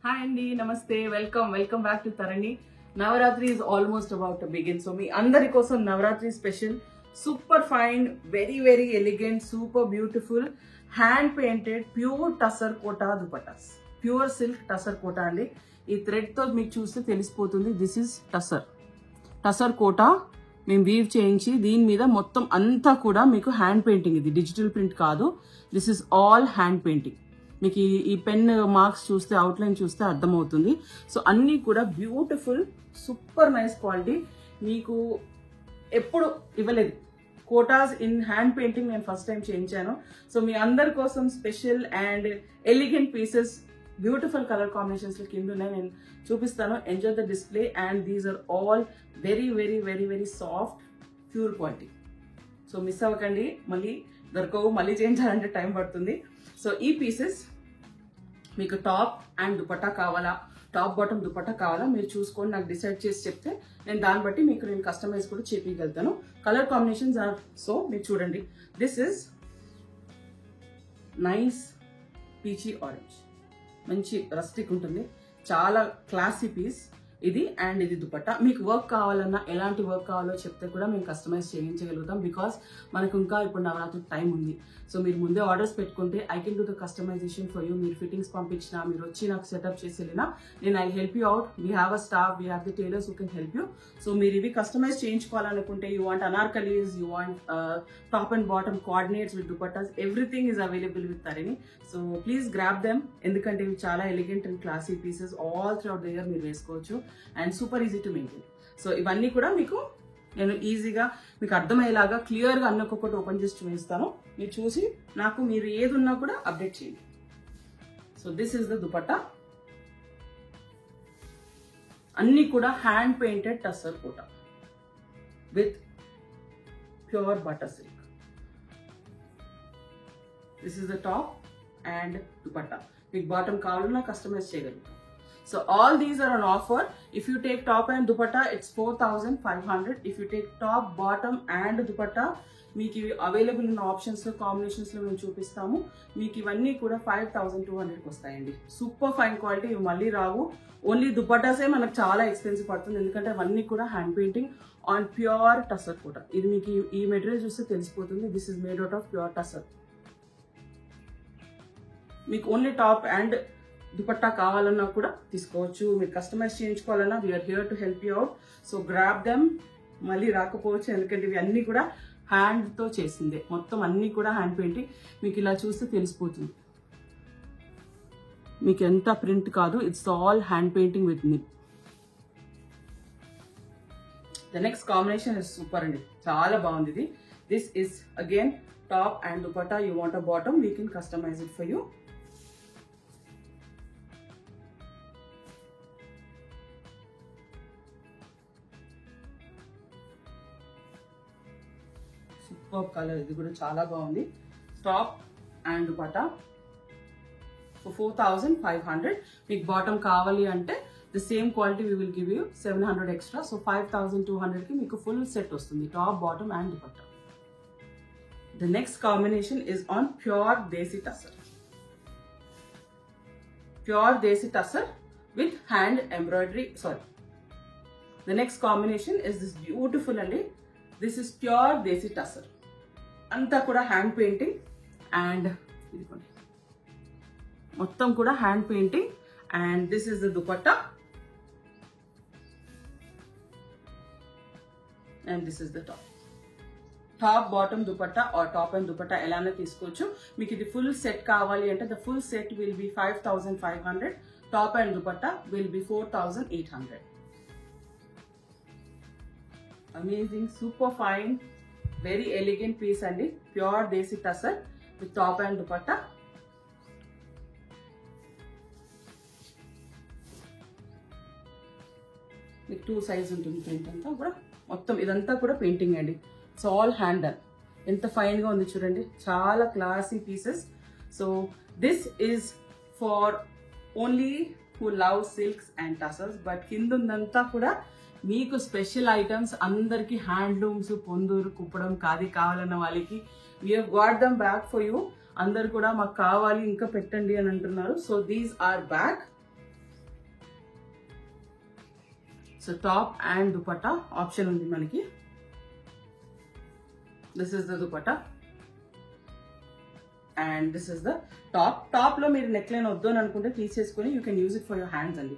Hi Andy, Namaste, welcome back to Tarani. Navaratri is almost about to begin. So me andari kosam Navaratri special, super fine, very elegant, super beautiful, hand painted, pure tussar kota dupattas. Pure silk tussar kota andi. Ee thread tho meeku chuste telisipotundi. This is tussar kota. మేము weave చేయించి దీని మీద మొత్తం అంతా కూడా మీకు hand painting. ఇది digital print కాదు, this is all hand painting. మీకు ఈ పెన్ మార్క్స్ చూస్తే, అవుట్లైన్ చూస్తే అర్థమవుతుంది. సో అన్నీ కూడా బ్యూటిఫుల్, సూపర్ నైస్ క్వాలిటీ. మీకు ఎప్పుడు ఇవ్వలేదు కోటాస్ ఇన్ హ్యాండ్ పెయింటింగ్, నేను ఫస్ట్ టైం చేయించాను. సో మీ అందరి కోసం special and elegant pieces, beautiful colour combinations లో కింద ఉన్నాయి, నేను చూపిస్తాను. Enjoy the display. And these are all very soft, pure quality. So miss అవ్వకండి, మళ్ళీ దొరకవు, మళ్ళీ చేయించాలంటే టైం పడుతుంది. సో ఈ పీసెస్ మీకు టాప్ అండ్ దుపట్టా కావాలా, టాప్ బాటమ్ దుపట్టా కావాలా, మీరు చూసుకొని నాకు డిసైడ్ చేసి చెప్తే నేను దాన్ని బట్టి మీకు నేను కస్టమైజ్ కూడా చేపించగలుగుతాను. కలర్ కాంబినేషన్స్ ఆర్ సో, మీరు చూడండి. This is nice peachy orange, మంచి రస్టిక్ ఉంటుంది, చాలా క్లాసీ పీస్ ఇది. అండ్ ఇది దుపట్టా. మీకు వర్క్ కావాలన్నా, ఎలాంటి వర్క్ కావాలో చెప్తే కూడా మేము కస్టమైజ్ చేయించగలుగుతాం. బికాస్ మనకు ఇంకా ఇప్పుడు నవరాత్రి టైం ఉంది. సో మీరు ముందే ఆర్డర్స్ పెట్టుకుంటే I can do the customization for you. మీరు ఫిట్టింగ్స్ పంపించినా, మీరు వచ్చి నాకు సెటప్ చేసి వెళ్ళినా, నేను I help you out. We have a staff, we have the tailors who can help you. So మీరు ఇవి కస్టమైజ్ చేయించుకోవాలనుకుంటే, you want anarkalis, you want top and bottom coordinates with dupattas, everything is available with Tarini. So please grab them, ఎందుకంటే ఇవి చాలా elegant and classy pieces. All through out the year మీరు వేసుకోవచ్చు and super easy to maintain. So ఇవన్నీ కూడా మీకు నేను ఈజీగా మీకు అర్థమయ్యేలాగా క్లియర్గా అన్నొక్కొక్కటి ఓపెన్ చేసి చూపిస్తాను. మీరు చూసి నాకు మీరు ఏది ఉన్నా కూడా అప్డేట్ చేయండి. So this is the dupatta. అన్ని కూడా hand painted tussar Kota with pure butter silk. This is the top and dupatta. మీకు బాటమ్ కావాలన్నా కస్టమైజ్ చేయగలుగుతాం. So all these are on offer. If you take top and dupatta, it's 4,500. If you take top, bottom and dupatta, మీకు available ఉన్న options లో, combinations లో మేము చూపిస్తాము. మీకు ఇవన్నీ కూడా 5,200కి వస్తాయండి. సూపర్ ఫైన్ క్వాలిటీ, ఇవి మళ్ళీ రావు. ఓన్లీ దుపట్టాసే మనకు చాలా ఎక్స్పెన్సివ్ పడుతుంది, ఎందుకంటే అవన్నీ కూడా hand painting on pure tussar Kota. ఇది మీకు ఈ మెటీరియల్ చూస్తే తెలిసిపోతుంది. This is made out of pure tussar. మీకు ఓన్లీ టాప్ అండ్ దుపట్టా కావాలన్నా కూడా తీసుకోవచ్చు. మీరు కస్టమైజ్ చేయించుకోవాలన్నా we are here to help you out. So grab them. మళ్ళీ రాకపోవచ్చు, ఎందుకంటే ఇవి అన్ని కూడా హ్యాండ్తో చేసిందే. మొత్తం అన్ని కూడా హ్యాండ్ పెయింటింగ్. మీకు ఇలా చూస్తే తెలిసిపోతుంది, మీకు ఎంత ప్రింట్ కాదు, it's all hand painting with nib. The next combination is super అండి, చాలా బాగుంది ఇది. This is again top and dupatta. You want a bottom, we can customize it for you. Super colour, ఇది కూడా చాలా బాగుంది. Top and dupatta. సో 4,500. మీకు bottom కావాలి అంటే the same quality we will give you 700 extra. So 5,200కి మీకు ఫుల్ సెట్ వస్తుంది, top, bottom and dupatta. The next combination is on pure desi tussar. Pure desi tussar with hand embroidery. Sorry, the next combination is this beautiful అండి. This is pure desi tussar. అంతా కూడా hand painting and ఇదిగోండి మొత్తం కూడా hand painting. And this is the dupatta and this is the top. Top, bottom, dupatta or top and dupatta ఎలానే తీసుకోవచ్చు. మీకు ఇది ఫుల్ సెట్ కావాలి అంటే the full set will be 5,500. Top and dupatta will be 4,800. Amazing, super fine, very elegant piece అండి. Pure desi tussar with top and dupatta. మీకు 2 size ఉంటుంది print అంతా కూడా. మొత్తం ఇదంతా కూడా పెయింటింగ్ అండి. It's all hand done. ఎంత ఫైన్ గా ఉంది చూడండి, చాలా classy pieces. So this is for only who love silks and tussars. But కింద ఉందంతా కూడా మీకు స్పెషల్ ఐటమ్స్, అందరికి హ్యాండ్లూమ్స్, పొందూరు, కుప్పడం, కాది కావాలన్న వాళ్ళకి we have got them back for you. అందరు కూడా మాకు కావాలి ఇంకా పెట్టండి అని అంటున్నారు. So these are back. So top and dupatta option ఉంది మనకి. This is the dupatta and this is the top. Top లో మీరు నెక్ లైన్ వద్దు అని అనుకుంటే తీసేసుకొని you can use it for your hands అండి.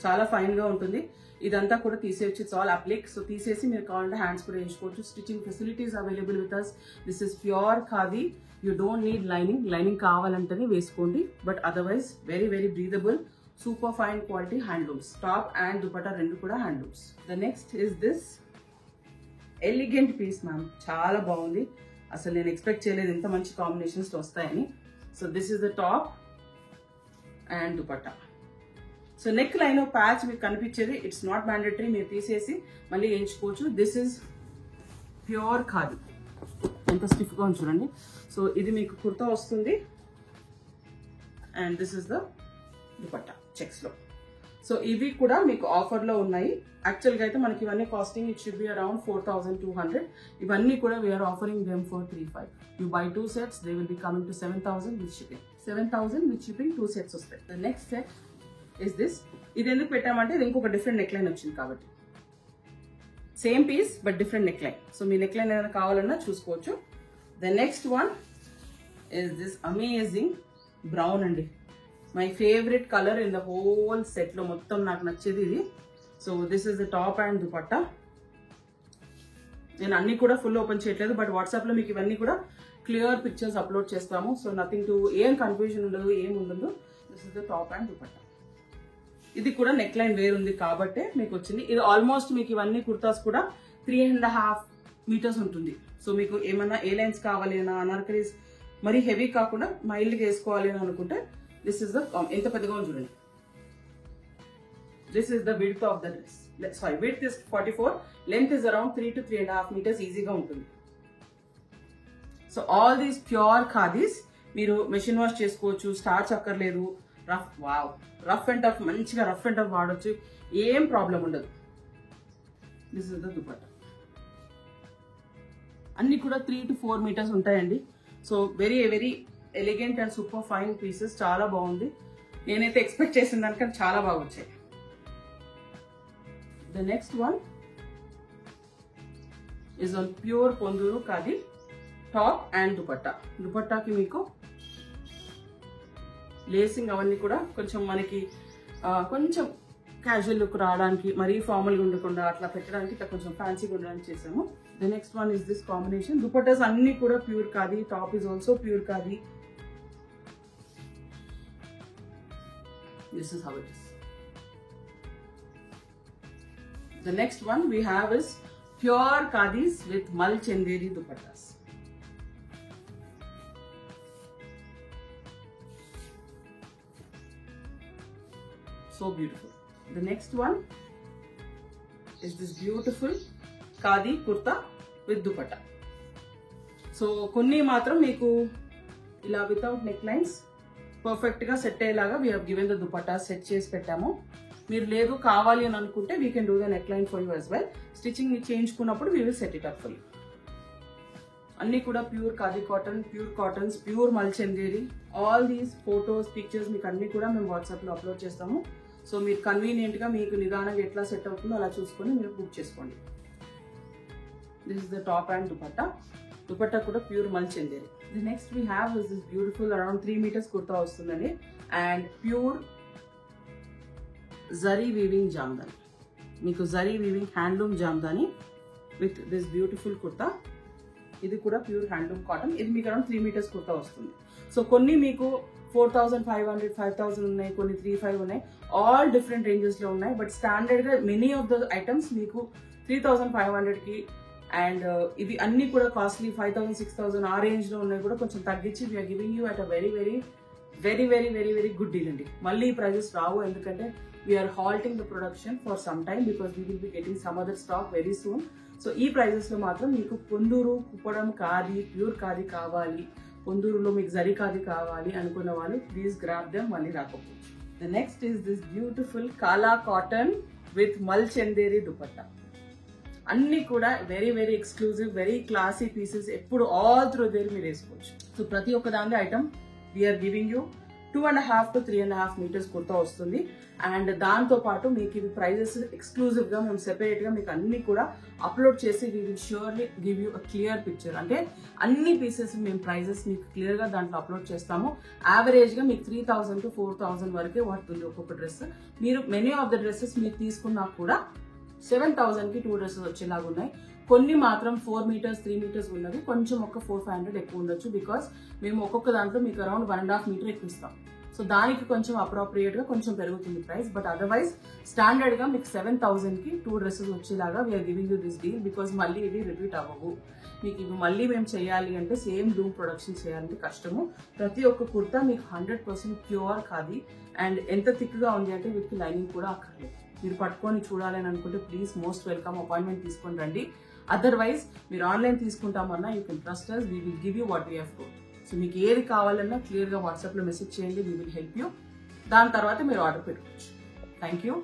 చాలా ఫైన్ గా ఉంటుంది. ఇదంతా కూడా తీసేయచ్చు. It's all అప్లిక్. సో తీసేసి మీరు కావాలంటే హ్యాండ్స్ కూడా వేసుకోవచ్చు. Stitching facilities available with us. This is pure khadi. You don't need lining. Lining కావాలంటేనే వేసుకోండి. But otherwise very very breathable, super fine quality handlooms. Top and dupatta రెండు కూడా handlooms. The next is this elegant piece ma'am. చాలా బాగుంది. అసలు నేను expect చేయలేదు ఇంత మంచి కాంబినేషన్స్ వస్తాయని. So this is the top and dupatta. So neckline patch మీకు కనిపించేది. It's not mandatory. మీరు తీసేసి మళ్ళీ వేయించుకోవచ్చు. This is pure khadi. ఎంత స్టిఫ్ గా చూడండి. సో ఇది మీకు కుర్తా వస్తుంది and this is the dupatta checks లో. సో ఇవి కూడా మీకు ఆఫర్ లో ఉన్నాయి. యాక్చువల్ గా అయితే మనకి ఇవన్నీ costing it should be around 4,200. ఇవన్నీ కూడా we're offering them for 3,500. You buy 2 sets, they will be coming to 7,000 with shipping. 7,000 with shipping 2 sets వస్తాయి. The next set is this. ఇది ఎందుకు పెట్టామంటే ఇది ఇంకొక డిఫరెంట్ నెక్ లైన్ వచ్చింది కాబట్టి. Same piece but different neckline. So మీ neckline ఏదైనా కావాలన్నా చూసుకోవచ్చు. The next one is this amazing brown అండి. My favourite colour in the whole set లో. మొత్తం నాకు నచ్చేది ఇది. So this is the top and dupatta. నేను అన్ని కూడా ఫుల్ ఓపెన్ చేయట్లేదు, బట్ వాట్సాప్ లో మీకు ఇవన్నీ కూడా క్లియర్ పిక్చర్స్ అప్లోడ్ చేస్తాము. సో నథింగ్ టు, ఏం కన్ఫ్యూజన్ ఉండదు, ఏం ఉండదు. This is the top and dupatta. ఇది కూడా నెక్ లైన్ వేరు ఉంది కాబట్టే మీకు వచ్చింది. ఇది ఆల్మోస్ట్ మీకు ఇవన్నీ కుర్తాస్ కూడా 3.5 meters ఉంటుంది. సో మీకు ఏమన్నా ఏ లైన్స్ కావాలి అన్నా, అనార్కలీస్ మరీ హెవీ కాకుండా మైల్డ్ గా వేసుకోవాలి అని అనుకుంటే దిస్ ఇస్ ద, ఎంత పెద్దగా ఉంది చూడండి. This is the width of the dress. Sorry, width is 44, length is around 3 to 3.5 meters ఈజీగా ఉంటుంది. So all these pure khadis మీరు మెషిన్ వాష్ చేసుకోవచ్చు, స్టార్చ్ అక్కర్లేదు. Rough, wow, rough and tough, మంచిగా రఫ్ అండ్ టఫ్ వాడచ్చు, ఏం ప్రాబ్లం ఉండదు. This is the dupatta. అన్ని కూడా 3 to 4 meters ఉంటాయండి. So very very elegant and super fine pieces. చాలా బాగుంది. నేనైతే ఎక్స్పెక్ట్ చేసిన దానికంటే చాలా బాగా వచ్చాయి. The next one is on pure Ponduru khadi top and dupatta. దుపట్టాకి మీకు లేసింగ్ అవన్నీ కూడా కొంచెం మనకి కొంచెం క్యాజువల్ లుక్ రావడానికి, మరీ ఫార్మల్ గా ఉండకుండా అట్లా పెట్టడానికి, ఇట్లా కొంచెం ఫ్యాన్సీగా ఉండడానికి చేసాము. The next one is this combination. Dupattas అన్ని కూడా pure khadi. Top is also pure khadi. This is how it is. The next one we have is pure khadis with mal chanderi dupattas. So beautiful. The next one is this beautiful khadi kurta with dupatta. So konni matram meeku ila without necklines perfect గా set అయ్యేలాగా we have given the dupatta set చేసి పెట్టాము. మీరు లేదు కావాలి అని అనుకుంటే we can do the neckline for you as well. Stitching చేయించుకున్నప్పుడు we will set it up for you. అన్ని కూడా pure khadi cotton, pure cottons, pure mul Chanderi. All these photos, pictures మీకు అన్ని కూడా మేము వాట్సాప్ లో అప్లోడ్ చేస్తాము. సో మీరు కన్వీనియంట్ గా మీకు నిదానంగా ఎట్లా సెట్ అవుతుందో అలా చూసుకొని మీరు బుక్ చేసుకోండి. This is the top and dupatta. Dupatta కూడా pure mul Chanderi. The next we have is this beautiful around 3 meters kurta vastundandi and pure zari weaving jamdani. Meeku zari weaving handloom jamdani with this beautiful kurta. Idi kuda pure handloom cotton. Idi meeku around 3 meters kurta vastundi. So konni meeku 4,500, 5,000 unnai, konni 3,500 unnai. All different ranges lo unnai, but standard ga many of the items meeku 3,500 ki and ఇవి అన్ని కూడా costly 5,000, 6,000 ఆ range లో ఉన్నాయి కూడా కొంచెం తగ్గించి we're giving you at a very very very very very very good deal అండి. మళ్ళీ ఈ ప్రైజెస్ రావు, ఎందుకంటే we're halting the production for some time because we will be getting some other stock very soon. So ఈ prices లో మాత్రం మీకు Ponduru Kuppadam khadi, pure khadi కావాలి, పొందూరులో మీకు జరీ ఖాదీ కావాలి అనుకున్న వాళ్ళు ప్లీజ్ గ్రాబ్ దెమ్, మళ్ళీ రాకపోవచ్చు. The next is this beautiful Kala cotton with mul Chanderi dupatta. అన్ని కూడా very very exclusive, very classy pieces. ఎప్పుడు ఆల్ త్రూ దేర్ మీరు వేసుకోవచ్చు. సో ప్రతి ఒక్క దాని item we're giving you 2.5 to 3.5 meters kurta వస్తుంది. అండ్ దాంతో పాటు మీకు ఇవి ప్రైజెస్ ఎక్స్క్లూజివ్ గా మేము సెపరేట్ గా మీకు అన్ని కూడా అప్లోడ్ చేసి we will surely give you a clear picture. అంటే అన్ని పీసెస్ మేము ప్రైజెస్ మీకు క్లియర్ గా దాంట్లో అప్లోడ్ చేస్తాము. యావరేజ్ గా మీకు 3,000 to 4,000 వరకే పడుతుంది ఒక్కొక్క డ్రెస్. మీరు మెనీ ఆఫ్ ద డ్రెస్సెస్ మీరు తీసుకున్నా కూడా 7,000 కి 2 డ్రెస్సెస్ వచ్చేలాగా ఉన్నాయి. కొన్ని మాత్రం 4 meters 3 meters ఉన్నవి, కొంచెం ఒక 400-500 ఎక్కువ ఉండొచ్చు. బికాస్ మేము ఒక్కొక్క దాంట్లో మీకు అరౌండ్ 1.5 meter ఎక్కువ ఇస్తాం. సో దానికి కొంచెం అప్రోప్రియేట్ గా కొంచెం పెరుగుతుంది ప్రైస్. బట్ అదర్వైజ్ స్టాండర్డ్ గా మీకు 7,000 కి 2 డ్రెస్సెస్ వచ్చేలాగా we're giving you this deal. Because మళ్ళీ ఇవి రిపీట్ అవ్వవు. మీకు ఇవి మళ్ళీ మేము చేయాలి అంటే సేమ్ డూమ్ ప్రొడక్షన్ చేయాలంటే కష్టము. ప్రతి ఒక్క కుర్తా మీకు 100% ప్యూర్ ఖాదీ. అండ్ ఎంత థిక్ గా ఉంది అంటే వీటికి లైనింగ్ కూడా అక్కర్లేదు. మీరు పట్టుకొని చూడాలి అని అనుకుంటే ప్లీజ్ మోస్ట్ వెల్కమ్, అపాయింట్మెంట్ తీసుకొని రండి. అదర్వైజ్ మీరు ఆన్లైన్ తీసుకుంటామన్నా you can trust us, we will give you what we have told. So మీకు ఏది కావాలన్నా క్లియర్ గా వాట్సాప్ లో మెసేజ్ చేయండి, we will help you. దాని తర్వాత మీరు ఆర్డర్ పెట్టుకోవచ్చు. Thank you.